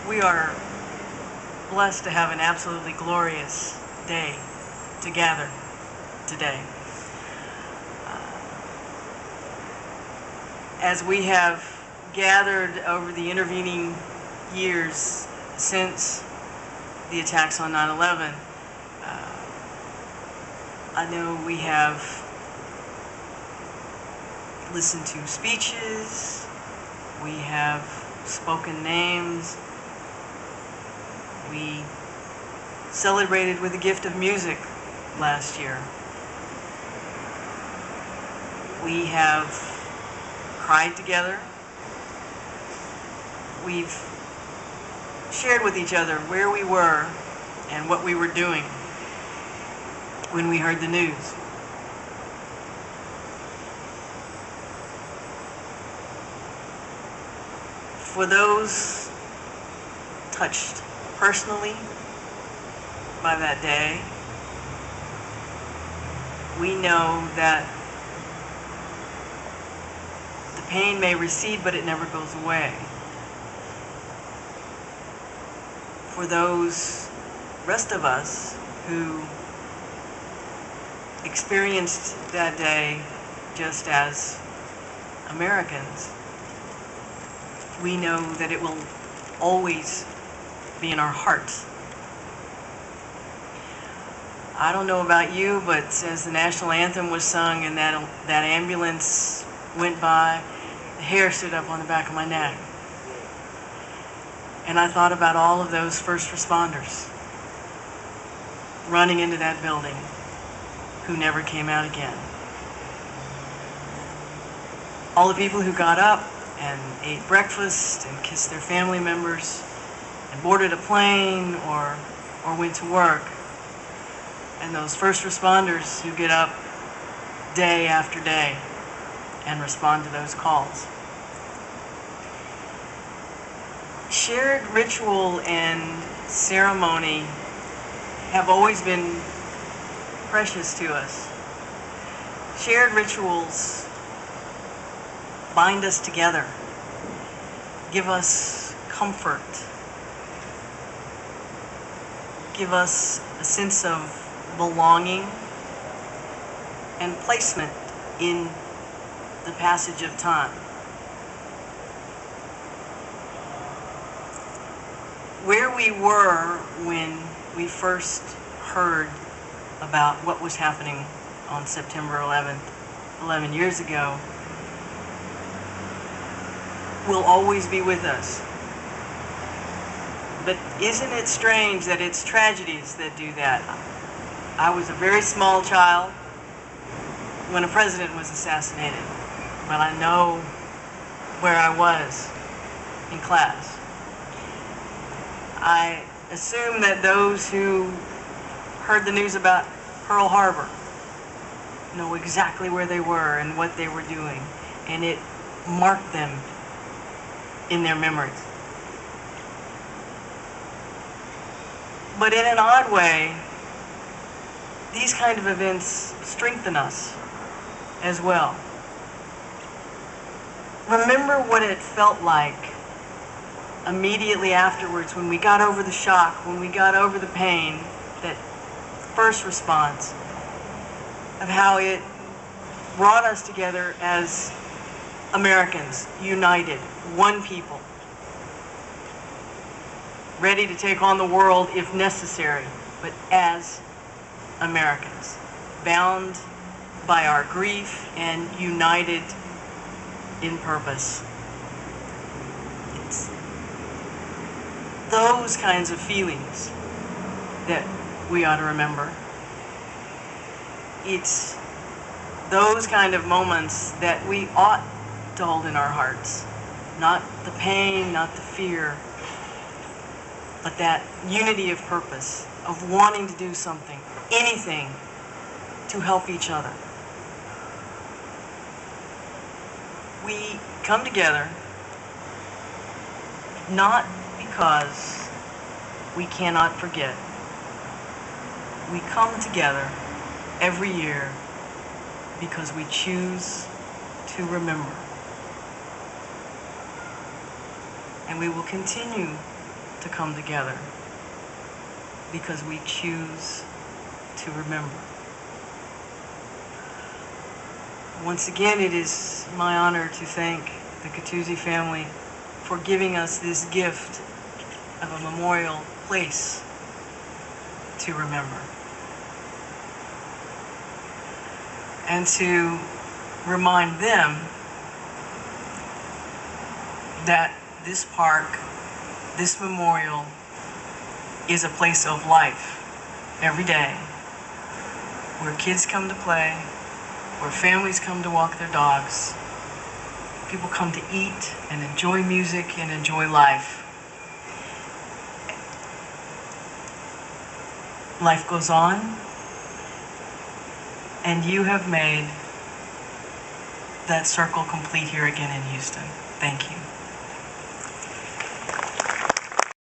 We are blessed to have an absolutely glorious day to gather today. As we have gathered over the intervening years since the attacks on 9/11, I know we have listened to speeches, we have spoken names, we celebrated with the gift of music last year. We have cried together. We've shared with each other where we were and what we were doing when we heard the news. For those touched personally by that day, we know that the pain may recede, but it never goes away. For those rest of us who experienced that day just as Americans, we know that it will always be in our hearts. I don't know about you, but as the national anthem was sung and that ambulance went by, the hair stood up on the back of my neck. And I thought about all of those first responders running into that building who never came out again. All the people who got up and ate breakfast and kissed their family members and boarded a plane or went to work. And those first responders who get up day after day and respond to those calls. Shared ritual and ceremony have always been precious to us. Shared rituals bind us together, give us comfort, give us a sense of belonging and placement in the passage of time. Where we were when we first heard about what was happening on September 11th, 11 years ago, will always be with us. But isn't it strange that it's tragedies that do that? I was a very small child when a president was assassinated, but I know where I was in class. I assume that those who heard the news about Pearl Harbor know exactly where they were and what they were doing, and it marked them in their memories. But in an odd way, these kind of events strengthen us as well. Remember what it felt like immediately afterwards when we got over the shock, when we got over the pain, that first response of how it brought us together as Americans, united, one people, ready to take on the world if necessary, but as Americans, bound by our grief and united in purpose. It's those kinds of feelings that we ought to remember. It's those kind of moments that we ought to hold in our hearts. Not the pain, not the fear, but that unity of purpose, of wanting to do something, anything, to help each other. We come together not because we cannot forget. We come together every year because we choose to remember. And we will continue to to come together because we choose to remember. Once again, it is my honor to thank the Catuzzi family for giving us this gift of a memorial place to remember. And to remind them that this park, this memorial, is a place of life every day, where kids come to play, where families come to walk their dogs, people come to eat and enjoy music and enjoy life. Life goes on, and you have made that circle complete here again in Houston. Thank you.